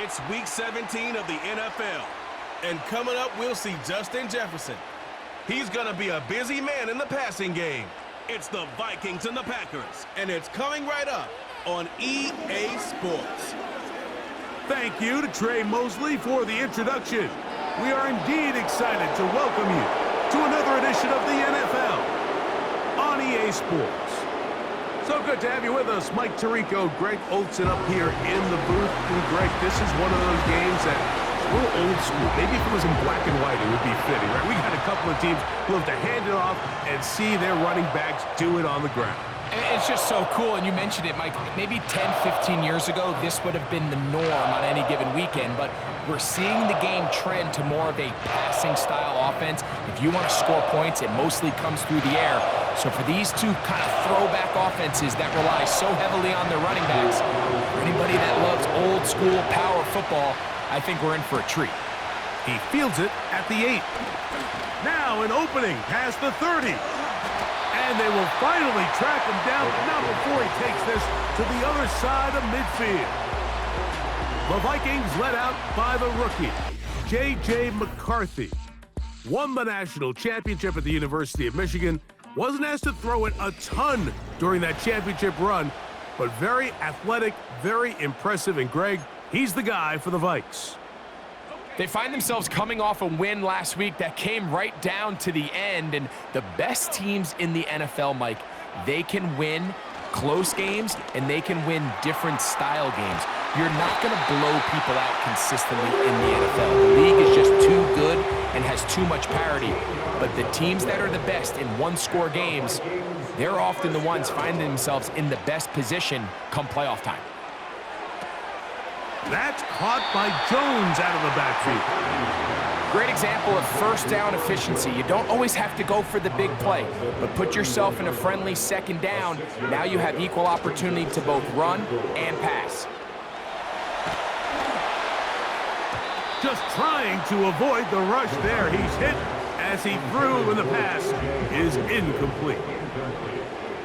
It's Week 17 of the NFL. And coming up, we'll see Justin Jefferson. He's going to be a busy man in the passing game. It's the Vikings and the Packers, and it's coming right up on EA Sports. Thank you to Trey Mosley for the introduction. We are indeed excited to welcome you to another edition of the NFL on EA Sports. So good to have you with us. Mike Tirico, Greg Olsen up here in the booth. And Greg, this is one of those games that a little old school. Maybe if it was in black and white, it would be fitting, right? We had a couple of teams who love to hand it off and see their running backs do it on the ground. It's just so cool, and you mentioned it, Mike. Maybe 10, 15 years ago, this would have been the norm on any given weekend, but we're seeing the game trend to more of a passing-style offense. If you want to score points, it mostly comes through the air. So for these two kind of throwback offenses that rely so heavily on their running backs, for anybody that loves old-school power football, I think we're in for a treat. He fields it at the 8. Now an opening past the 30. And they will finally track him down, but not before he takes this to the other side of midfield. The Vikings led out by the rookie, J.J. McCarthy. Won the national championship at the University of Michigan. Wasn't asked to throw it a ton during that championship run, but very athletic, very impressive. And Greg, he's the guy for the Vikes. They find themselves coming off a win last week that came right down to the end, and the best teams in the NFL, Mike, they can win close games and they can win different style games. You're not going to blow people out consistently in the NFL. The league is just too good and has too much parity. But the teams that are the best in one-score games, they're often the ones finding themselves in the best position come playoff time. That's caught by Jones out of the backfield. Great example of first down efficiency. You don't always have to go for the big play, but put yourself in a friendly second down. Now you have equal opportunity to both run and pass. Just trying to avoid the rush there. He's hit as he threw, and the pass is incomplete.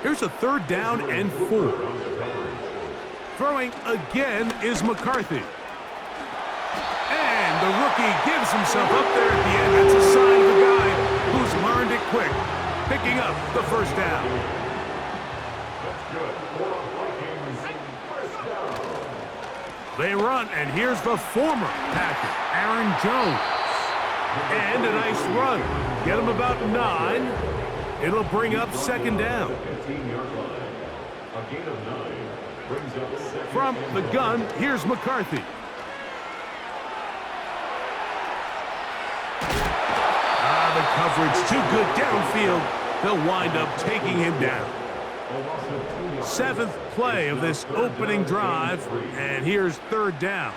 Here's a 3rd down and 4. Throwing again is McCarthy. And the rookie gives himself up there at the end. That's a sign of a guy who's learned it quick, picking up the first down. They run, and here's the former Packer, Aaron Jones. And a nice run. Get him about 9. It'll bring up 2nd down. From the gun, here's McCarthy. The coverage too good downfield. They'll wind up taking him down. 7th play of this opening drive, and here's 3rd down.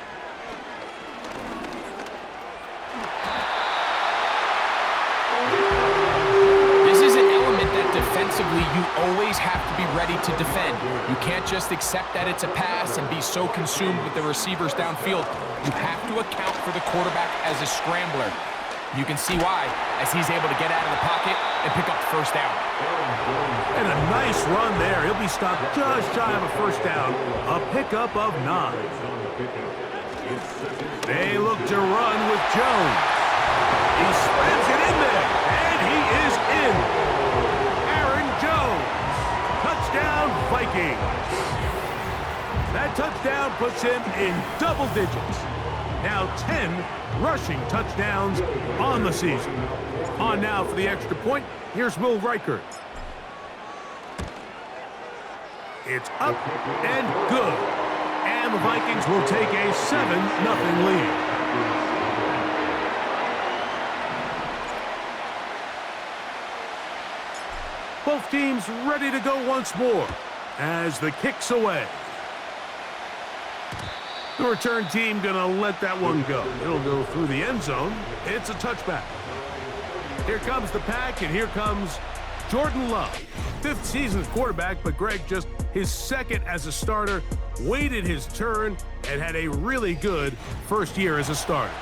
Defensively, you always have to be ready to defend. You can't just accept that it's a pass and be so consumed with the receivers downfield. You have to account for the quarterback as a scrambler. You can see why, as he's able to get out of the pocket and pick up the first down. And a nice run there. He'll be stopped just shy of a first down. A pickup of 9. They look to run with Jones. He spreads it in there, and he is in. Touchdown, Vikings. That touchdown puts him in double digits. Now 10 rushing touchdowns on the season. On now for the extra point, here's Will Reichert. It's up and good. And the Vikings will take a 7-0 lead. Both teams ready to go once more as the kick's away. The return team gonna let that one go. It'll go through the end zone. It's a touchback. Here comes the pack, and here comes Jordan Love. 5th season as quarterback, but Greg just his 2nd as a starter, waited his turn, and had a really good first year as a starter.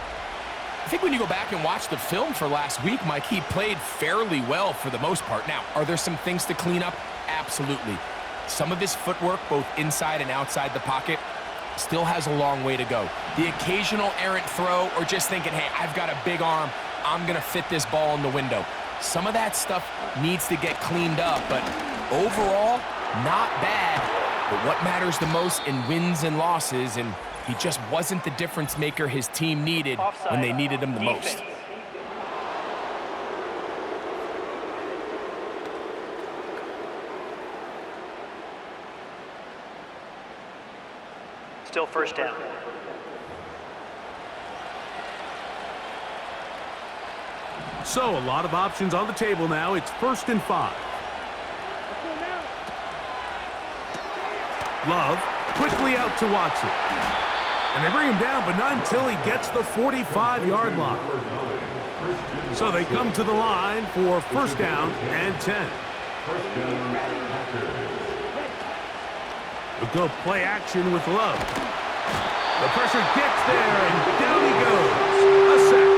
I think when you go back and watch the film for last week, Mike, he played fairly well for the most part. Now, are there some things to clean up? Absolutely. Some of his footwork, both inside and outside the pocket, still has a long way to go. The occasional errant throw or just thinking, hey, I've got a big arm, I'm going to fit this ball in the window. Some of that stuff needs to get cleaned up, but overall, not bad. But what matters the most in wins and losses, and he just wasn't the difference maker his team needed when they needed him the most. Still first down. So, a lot of options on the table now. It's 1st and 5. Love quickly out to Watson. And they bring him down, but not until he gets the 45-yard line. So they come to the line for 1st down and 10. They'll go play action with Love. The pressure gets there, and down he goes. A sack.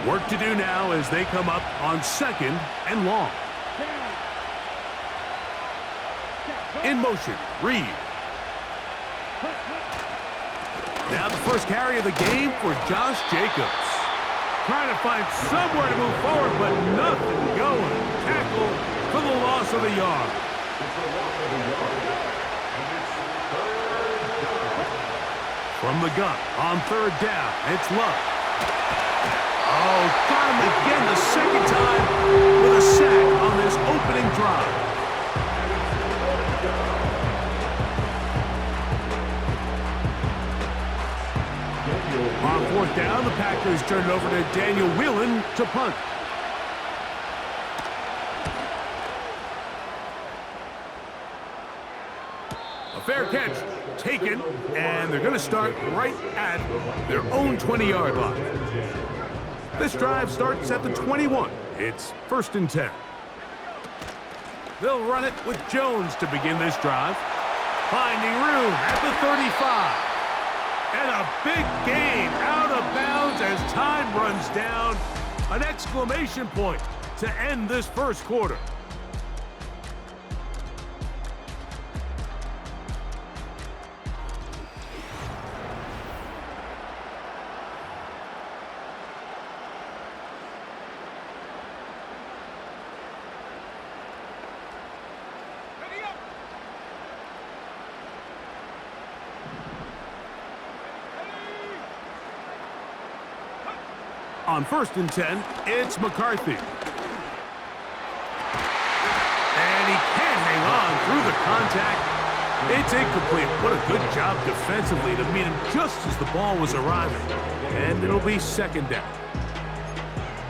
Work to do now as they come up on 2nd and long. In motion, Reed. Now the first carry of the game for Josh Jacobs. Trying to find somewhere to move forward, but nothing going. Tackle for the loss of a yard. From the gun on 3rd down, it's Love. Oh, got him again the 2nd time with a sack on this opening drive. On 4th down, the Packers turn it over to Daniel Whelan to punt. A fair catch taken, and they're going to start right at their own 20-yard line. This drive starts at the 21. It's 1st and 10. They'll run it with Jones to begin this drive. Finding room at the 35. And a big gain out of bounds as time runs down. An exclamation point to end this 1st quarter. On 1st and 10, it's McCarthy. And he can't hang on through the contact. It's incomplete. What a good job defensively to meet him just as the ball was arriving. And it'll be 2nd down.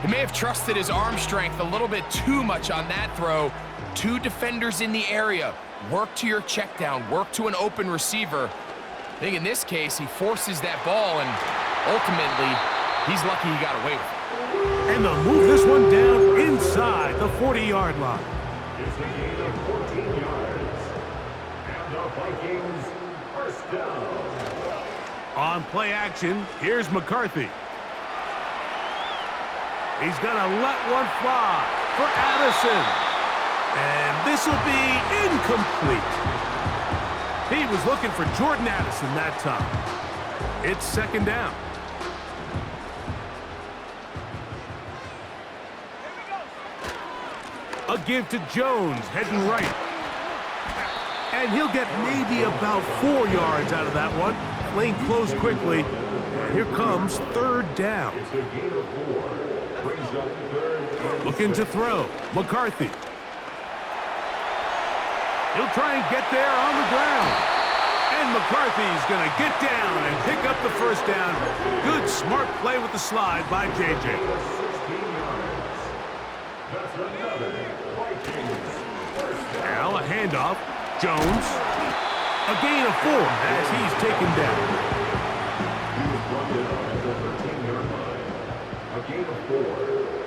He may have trusted his arm strength a little bit too much on that throw. 2 defenders in the area. Work to your check down. Work to an open receiver. I think in this case, he forces that ball, and ultimately, he's lucky he got away with it. And they'll move this one down inside the 40-yard line. It's a gain of 14 yards. And the Vikings first down. On play action, here's McCarthy. He's going to let one fly for Addison. And this will be incomplete. He was looking for Jordan Addison that time. It's 2nd down. A give to Jones, heading right. And he'll get maybe about 4 yards out of that one. Lane closed quickly. And here comes 3rd down. It's a gain of 4. Brings up 3rd. Looking to throw. McCarthy. He'll try and get there on the ground. And McCarthy's going to get down and pick up the 1st down. Good, smart play with the slide by J.J. 16 yards. That's another Vikings first down. Now a handoff. Jones. A gain of 4 as he's taken down. He was brought down at the 13-yard line. A gain of 4.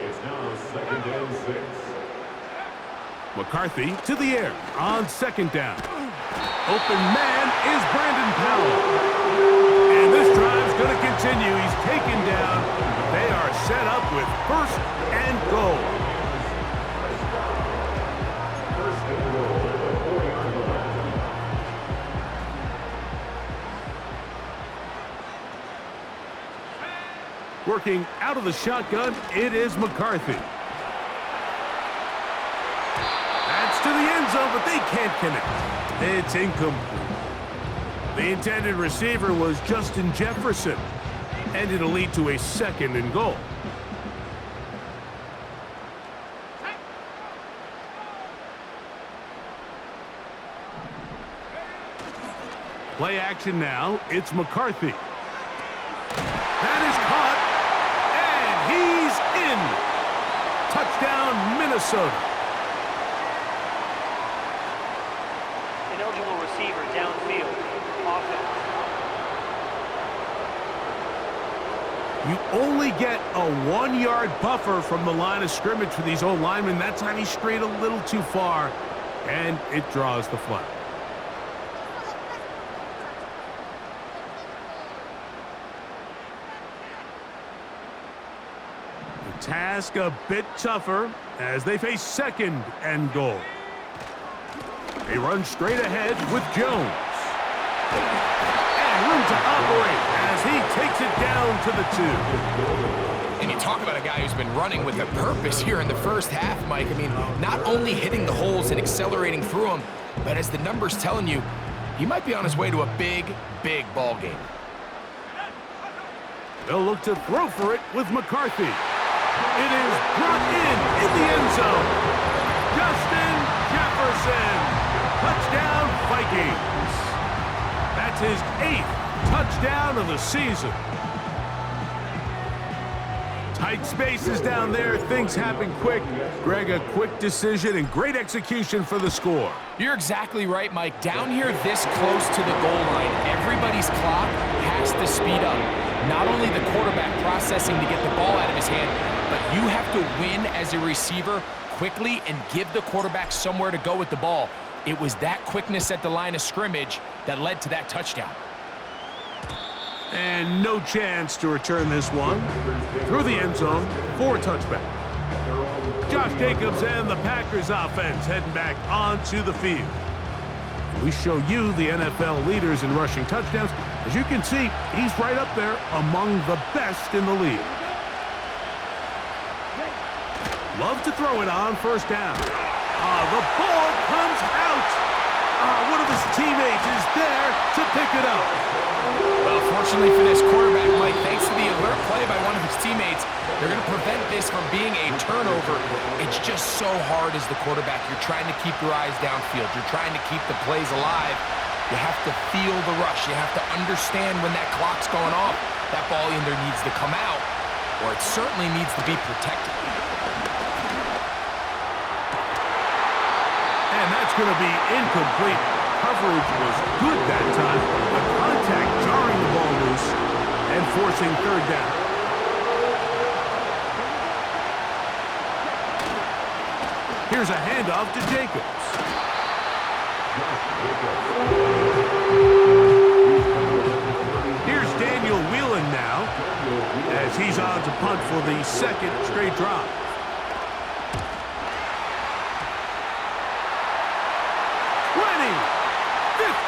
It's now 2nd and 6. McCarthy to the air on 2nd down. Open man is Brandon Powell. And this drive's going to continue. He's taken down. They are set up with 1st and goal. working out of the shotgun. It is McCarthy. That's to the end zone, but they can't connect. It's incomplete. The intended receiver was Justin Jefferson, and it'll lead to a 2nd and goal. Play action now. It's McCarthy. That is caught, and he's in. Touchdown, Minnesota. Ineligible receiver downfield. Offense. You only get a 1-yard buffer from the line of scrimmage for these old linemen. That time he strayed a little too far, and it draws the flag. Task a bit tougher as they face 2nd and goal. They run straight ahead with Jones. And room to operate as he takes it down to the 2. And you talk about a guy who's been running with a purpose here in the first half, Mike. I mean, not only hitting the holes and accelerating through them, but as the numbers telling you, he might be on his way to a big, big ball game. They'll look to throw for it with McCarthy. It is brought in the end zone. Justin Jefferson. Touchdown, Vikings. That's his 8th touchdown of the season. Tight spaces down there. Things happen quick. Greg, a quick decision and great execution for the score. You're exactly right, Mike. Down here this close to the goal line, everybody's clock has to speed up. Not only the quarterback processing to get the ball out of his hand, but you have to win as a receiver quickly and give the quarterback somewhere to go with the ball. It was that quickness at the line of scrimmage that led to that touchdown. And no chance to return this one. Through the end zone for a touchback. Josh Jacobs and the Packers offense heading back onto the field. We show you the NFL leaders in rushing touchdowns. As you can see, he's right up there among the best in the league. Love to throw it on 1st down. The ball comes out. One of his teammates is there to pick it up. Well, fortunately for this quarterback, Mike, thanks to the alert play by one of his teammates, they're going to prevent this from being a turnover. It's just so hard as the quarterback. You're trying to keep your eyes downfield. You're trying to keep the plays alive. You have to feel the rush. You have to understand when that clock's going off. That ball either needs to come out, or it certainly needs to be protected. And that's going to be incomplete. Coverage was good that time, but contact jarring the ball loose and forcing 3rd down. Here's a handoff to Jacobs. Here's Daniel Whelan now as he's on to punt for the 2nd straight drive.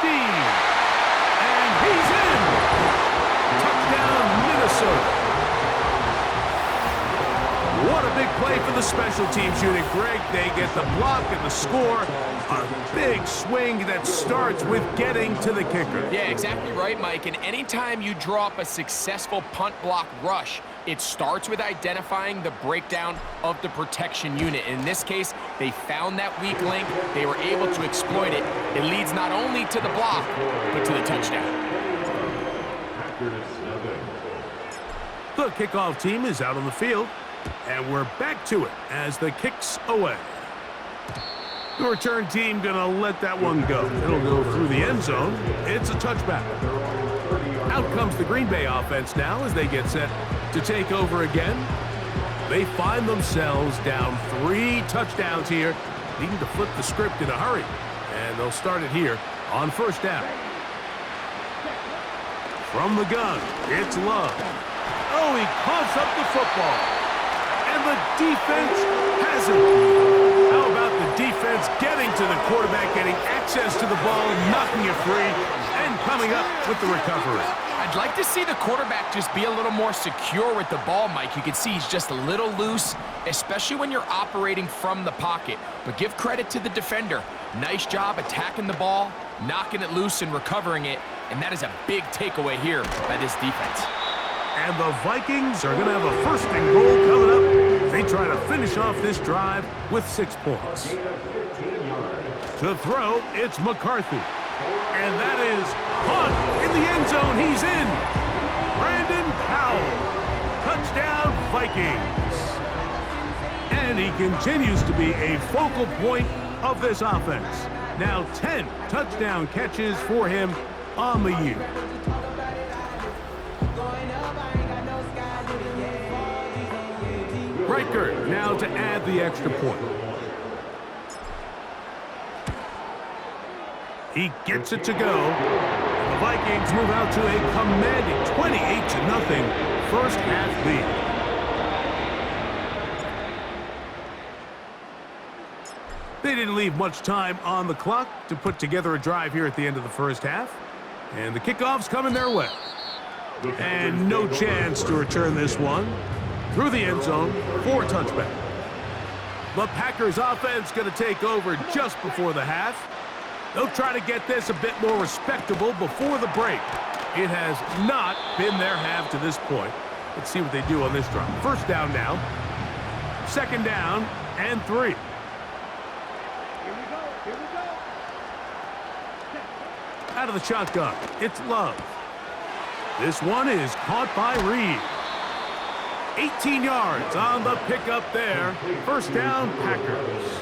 And he's in. Touchdown, Minnesota. What a big play for the special teams unit, Greg. They get the block and the score. A big swing that starts with getting to the kicker. Yeah, exactly right, Mike. And anytime you draw up a successful punt block rush, it starts with identifying the breakdown of the protection unit. In this case, they found that weak link. They were able to exploit it. It leads not only to the block, but to the touchdown. The kickoff team is out on the field, and we're back to it as the kick's away. The return team gonna let that one go. It'll go through the end zone. It's a touchback. Out comes the Green Bay offense now as they get set to take over again. They find themselves down 3 touchdowns here, needing to flip the script in a hurry. And they'll start it here on 1st down. From the gun, it's Love. Oh, he coughs up the football. And the defense has it. How about the defense getting to the quarterback, getting access to the ball, knocking it free, and coming up with the recovery? I I'd like to see the quarterback just be a little more secure with the ball, Mike. You can see he's just a little loose, especially when you're operating from the pocket. But give credit to the defender. Nice job attacking the ball, knocking it loose and recovering it, and that is a big takeaway here by this defense. And the Vikings are going to have a first and goal coming up. They try to finish off this drive with 6 points. To throw, it's McCarthy. And that is punt in the end zone. He's in. Brandon Powell. Touchdown, Vikings. And he continues to be a focal point of this offense. Now 10 touchdown catches for him on the year. Riker now to add the extra point. He gets it to go. The Vikings move out to a commanding 28-0 first half lead. They didn't leave much time on the clock to put together a drive here at the end of the first half. And the kickoff's coming their way. And no chance to return this one. Through the end zone for a touchback. The Packers offense going to take over just before the half. They'll try to get this a bit more respectable before the break. It has not been their half to this point. Let's see what they do on this drive. First down now. Second down and 3. Out of the shotgun, it's Love. This one is caught by Reed. 18 yards on the pickup there. First down, Packers.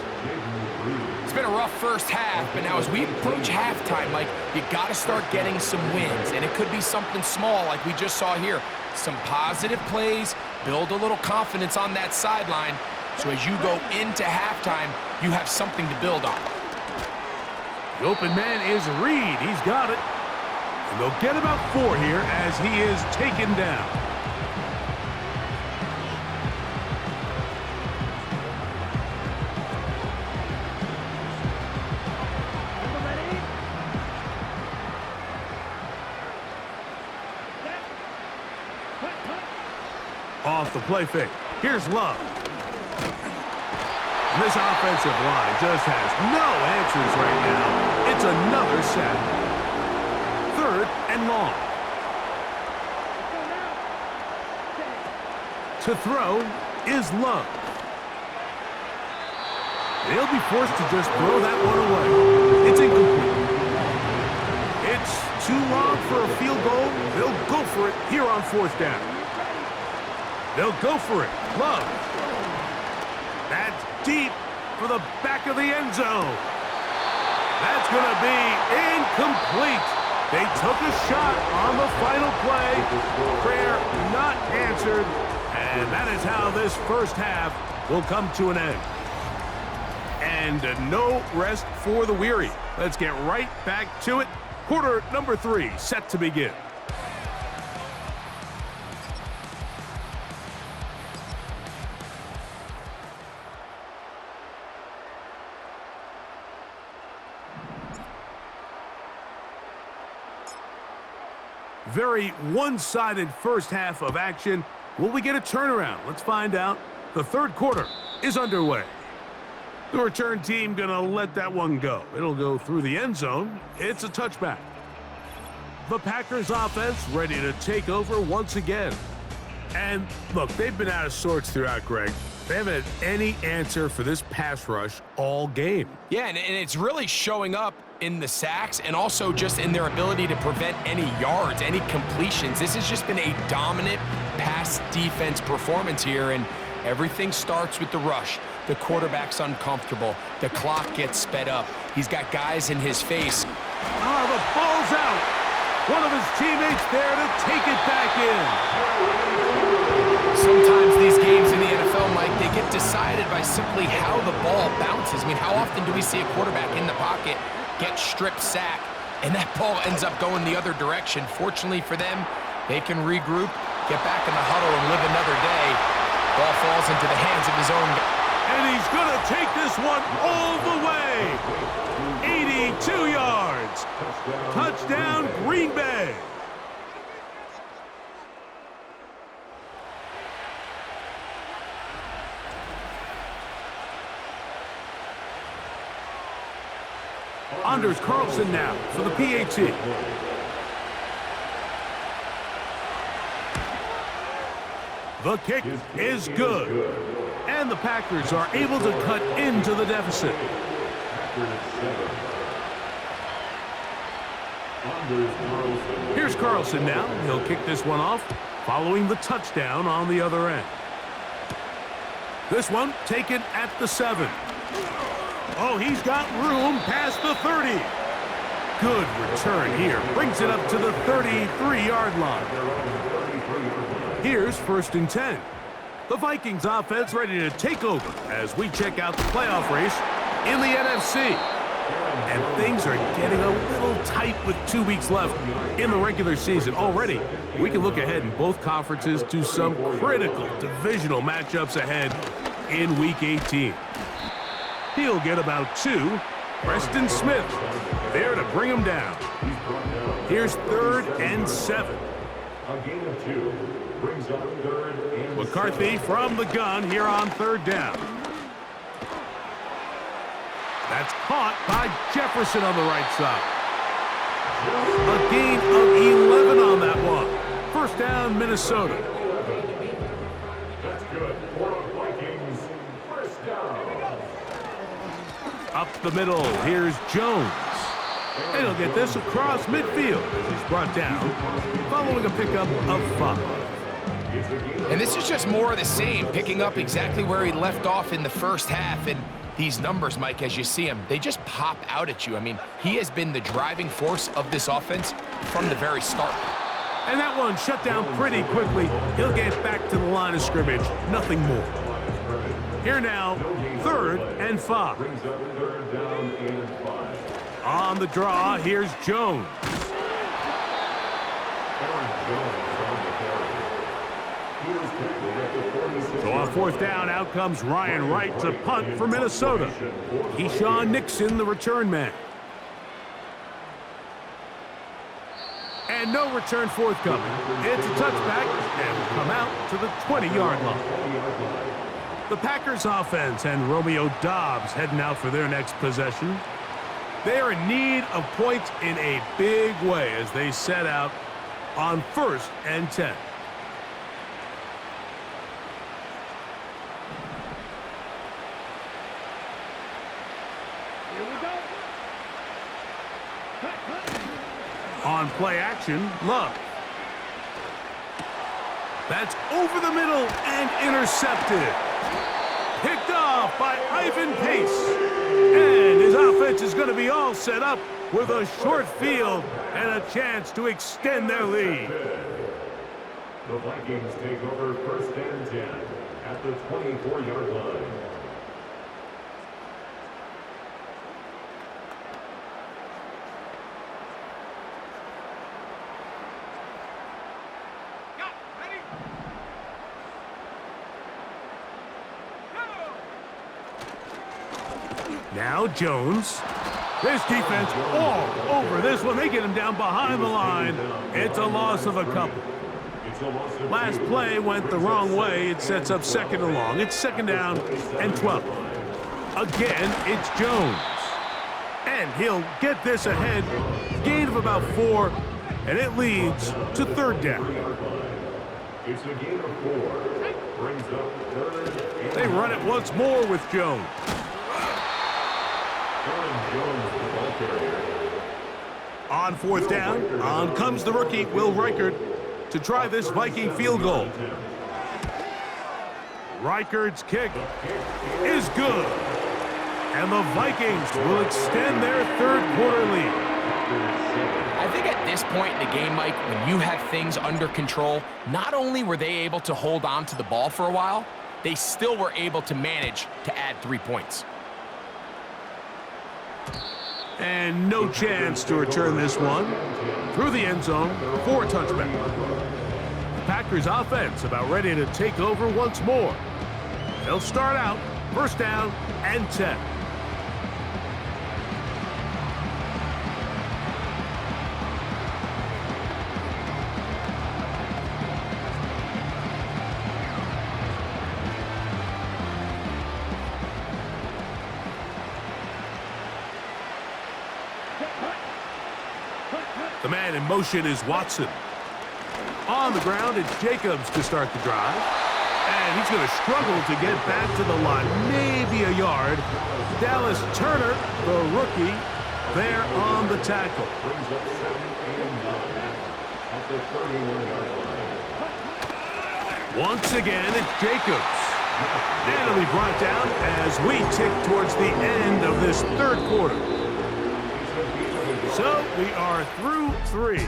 It's been a rough first half, but now as we approach halftime, Mike, you got to start getting some wins, and it could be something small like we just saw here. Some positive plays, build a little confidence on that sideline, so as you go into halftime, you have something to build on. The open man is Reed. He's got it. And they'll get about 4 here as he is taken down. Off the play fake. Here's Love. And this offensive line just has no answers right now. It's another sack. 3rd and long. To throw is Love. They'll be forced to just throw that one away. It's incomplete. It's too long for a field goal. They'll go for it here on 4th down. They'll go for it. Love. That's deep for the back of the end zone. That's going to be incomplete. They took a shot on the final play. Prayer not answered. And that is how this first half will come to an end. And no rest for the weary. Let's get right back to it. Quarter number 3 set to begin. Very one-sided first half of action. Will we get a turnaround? Let's find out. The third quarter is underway. The return team gonna let that one go. It'll go through the end zone. It's a touchback. The Packers offense ready to take over once again. And look, they've been out of sorts throughout, Greg. They haven't had any answer for this pass rush all game. Yeah, and it's really showing up in the sacks and also just in their ability to prevent any yards, any completions. This has just been a dominant pass defense performance here, and everything starts with the rush. The quarterback's uncomfortable. The clock gets sped up. He's got guys in his face. Oh, the ball's out. One of his teammates there to take it back in. Sometimes these games in the NFL, Mike, they get decided by simply how the ball bounces. I mean, how often do we see a quarterback in the pocket get strip sack, and that ball ends up going the other direction? Fortunately for them, they can regroup, get back in the huddle, and live another day. Ball falls into the hands of his own guy. And he's going to take this one all the way. 82 yards. Touchdown, Green Bay. Anders Carlson now for the PAT. The kick is good. And the Packers are able to cut into the deficit. Here's Carlson now. He'll kick this one off, following the touchdown on the other end. This one taken at the 7. Oh, he's got room past the 30. Good return here. Brings it up to the 33-yard line. Here's 1st and 10. The Vikings offense ready to take over as we check out the playoff race in the NFC. And things are getting a little tight with 2 weeks left in the regular season. Already, we can look ahead in both conferences to some critical divisional matchups ahead in Week 18. He'll get about 2. Preston Smith there to bring him down. Here's 3rd and 7. A gain of 2 brings up 3rd and McCarthy from the gun here on 3rd down. That's caught by Jefferson on the right side. A gain of 11 on that one. 1st down, Minnesota. That's good for the Vikings. 1st down. Up the middle, here's Jones. And he'll get this across midfield as he's brought down, following a pickup of 5. And this is just more of the same, picking up exactly where he left off in the first half. And these numbers, Mike, as you see them, they just pop out at you. I mean, he has been the driving force of this offense from the very start. And that one shut down pretty quickly. He'll get back to the line of scrimmage, nothing more. Here now, 3rd and 5. On the draw, here's Jones. So on 4th down, out comes Ryan Wright to punt for Minnesota. Keyshawn Nixon, the return man. And no return forthcoming. It's a touchback and will come out to the 20-yard line. The Packers offense and Romeo Doubs heading out for their next possession. They are in need of points in a big way as they set out on 1st and 10. On play action, Love. That's over the middle and intercepted. Picked off by Ivan Pace. And his offense is going to be all set up with a short field and a chance to extend their lead. The Vikings take over 1st and 10 at the 24-yard line. Now Jones. This defense all over this one. They get him down behind the line. It's a loss of a couple. Last play went the wrong way. It sets up 2nd and long. It's 2nd down and 12. Again, it's Jones. And he'll get this ahead. Gain of about 4, and it leads to 3rd down. It's a gain of 4. Brings up 3rd. They run it once more with Jones. On 4th down, on comes the rookie, Will Reichert, to try this Viking field goal. Reichert's kick is good. And the Vikings will extend their 3rd quarter lead. I think at this point in the game, Mike, when you have things under control, not only were they able to hold on to the ball for a while, they still were able to manage to add 3 points. And no chance to return this one through the end zone for a touchback. The Packers offense about ready to take over once more. They'll start out 1st down and 10. The man in motion is Watson. On the ground, it's Jacobs to start the drive. And he's going to struggle to get back to the line, maybe a yard. Dallas Turner, the rookie, there on the tackle. Brings up 7 and 9 at the 31-yard line. Once again, it's Jacobs. And it'll be brought down as we tick towards the end of this third quarter. So we are through 3.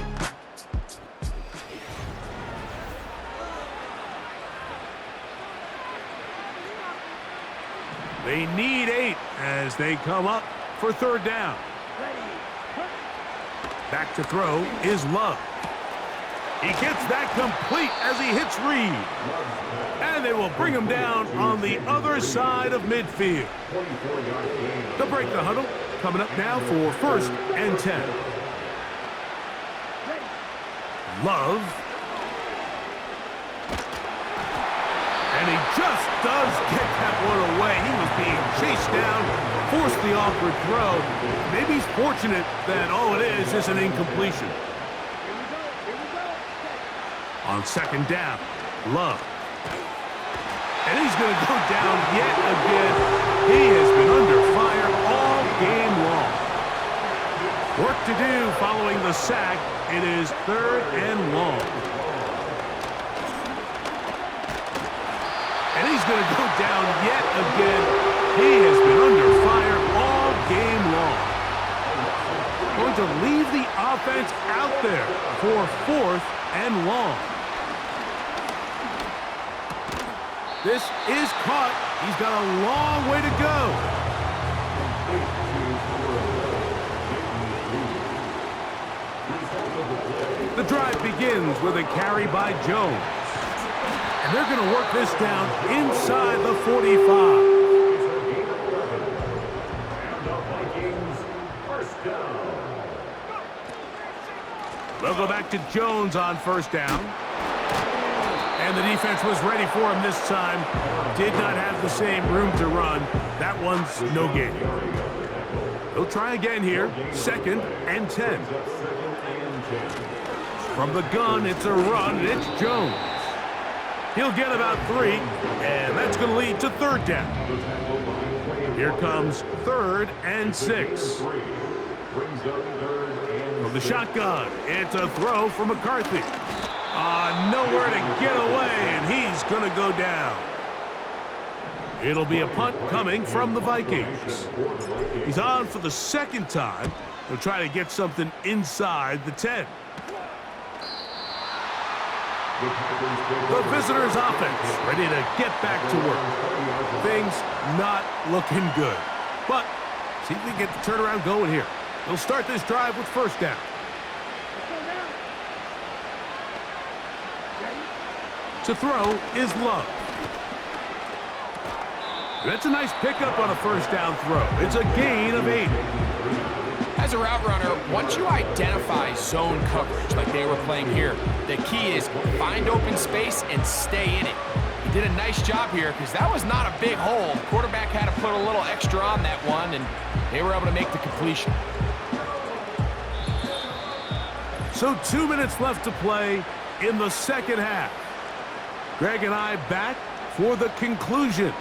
They need 8 as they come up for third down. Back to throw is Love. He gets that complete as he hits Reed. And they will bring him down on the other side of midfield. They'll break the huddle. Coming up now for 1st and 10. Love. And he just does get that one away. He was being chased down, forced the awkward throw. Maybe he's fortunate that all it is an incompletion. On 2nd down, Love. And he's going to go down yet again. He has been under fire all game long. Work to do following the sack. It is 3rd and long. And he's going to go down yet again. He has been under fire all game long. Going to leave the offense out there for 4th and long. This is caught. He's got a long way to go. The drive begins with a carry by Jones. And they're going to work this down inside the 45. And the Vikings, 1st down. They'll go back to Jones on 1st down. And the defense was ready for him this time. Did not have the same room to run. That one's no gain. He'll try again here. 2nd and 10. From the gun, it's a run, and it's Jones. He'll get about 3, and that's going to lead to 3rd down. Here comes 3rd and 6. From the shotgun, it's a throw from McCarthy. Nowhere to get away, and he's going to go down. It'll be a punt coming from the Vikings. He's on for the 2nd time. They'll try to get something inside the 10. The visitors' offense ready to get back to work. Things not looking good. But see if we can get the turnaround going here. They'll start this drive with 1st down. To throw is Love. That's a nice pickup on a 1st down throw. It's a gain of 8. As a route runner, once you identify zone coverage like they were playing here, the key is find open space and stay in it. He did a nice job here because that was not a big hole. The quarterback had to put a little extra on that one, and they were able to make the completion. So 2 minutes left to play in the 2nd half. Greg and I back for the conclusion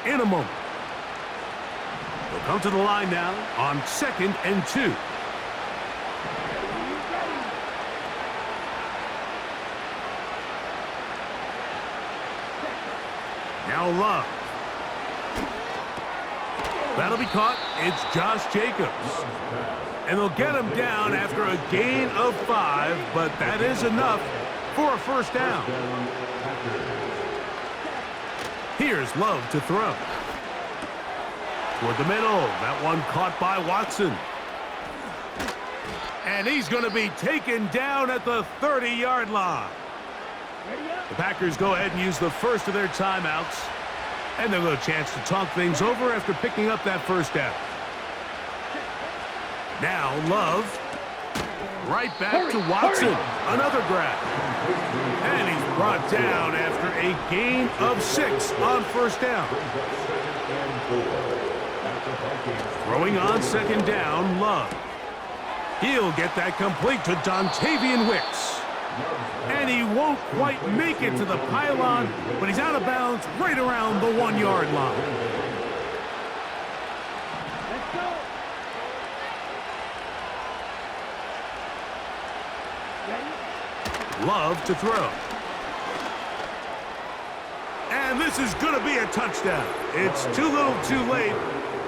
in a moment. They'll come to the line now on 2nd and 2. Now Love. That'll be caught. It's Josh Jacobs. And they'll get him down after a gain of 5, but that is enough for a 1st down. Here's Love to throw. Toward the middle. That one caught by Watson. And he's going to be taken down at the 30-yard line. The Packers go ahead and use the first of their timeouts. And they'll get a chance to talk things over after picking up that 1st down. Now Love. Right back to Watson. Another grab. And he's brought down after a gain of 6 on 1st down. Throwing on 2nd down, Love. He'll get that complete to Dontavian Wicks. And he won't quite make it to the pylon, but he's out of bounds right around the 1-yard line. Let's go. Love to throw. And this is going to be a touchdown. It's too little too late.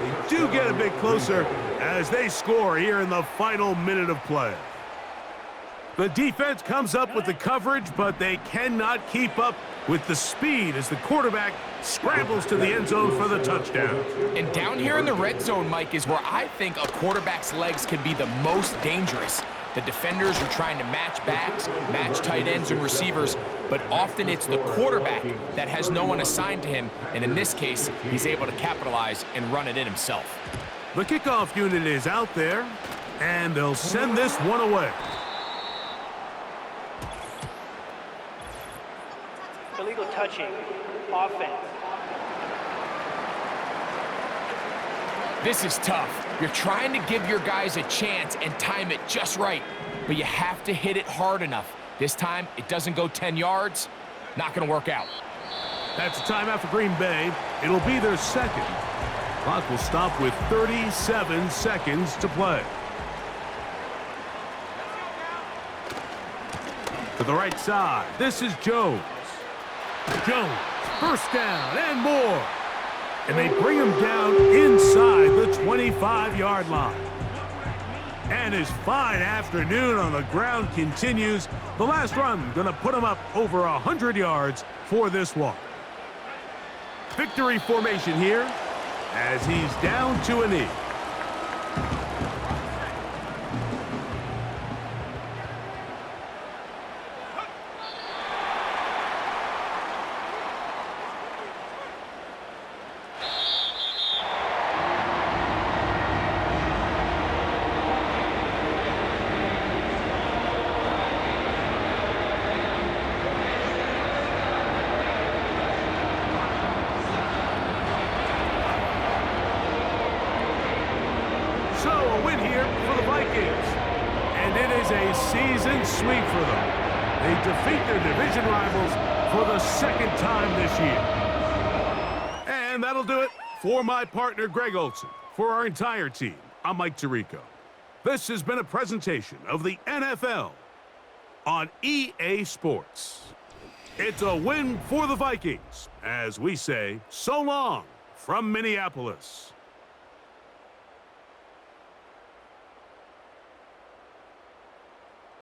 They do get a bit closer as they score here in the final minute of play. The defense comes up with the coverage, but they cannot keep up with the speed as the quarterback scrambles to the end zone for the touchdown. And down here in the red zone, Mike, is where I think a quarterback's legs can be the most dangerous. The defenders are trying to match backs, match tight ends and receivers, but often it's the quarterback that has no one assigned to him, and in this case, he's able to capitalize and run it in himself. The kickoff unit is out there, and they'll send this one away. Illegal touching. Offense. This is tough. You're trying to give your guys a chance and time it just right, but you have to hit it hard enough. This time, it doesn't go 10 yards. Not going to work out. That's a timeout for Green Bay. It'll be their second. Clock will stop with 37 seconds to play. To the right side, this is Jones. Jones, first down and more. And they bring him down inside the 25-yard line. And his fine afternoon on the ground continues. The last run going to put him up over 100 yards for this one. Victory formation here as he's down to a knee. So a win here for the Vikings. And it is a season sweep for them. They defeat their division rivals for the second time this year. And that'll do it for my partner, Greg Olson. For our entire team, I'm Mike Tirico. This has been a presentation of the NFL on EA Sports. It's a win for the Vikings, as we say so long from Minneapolis.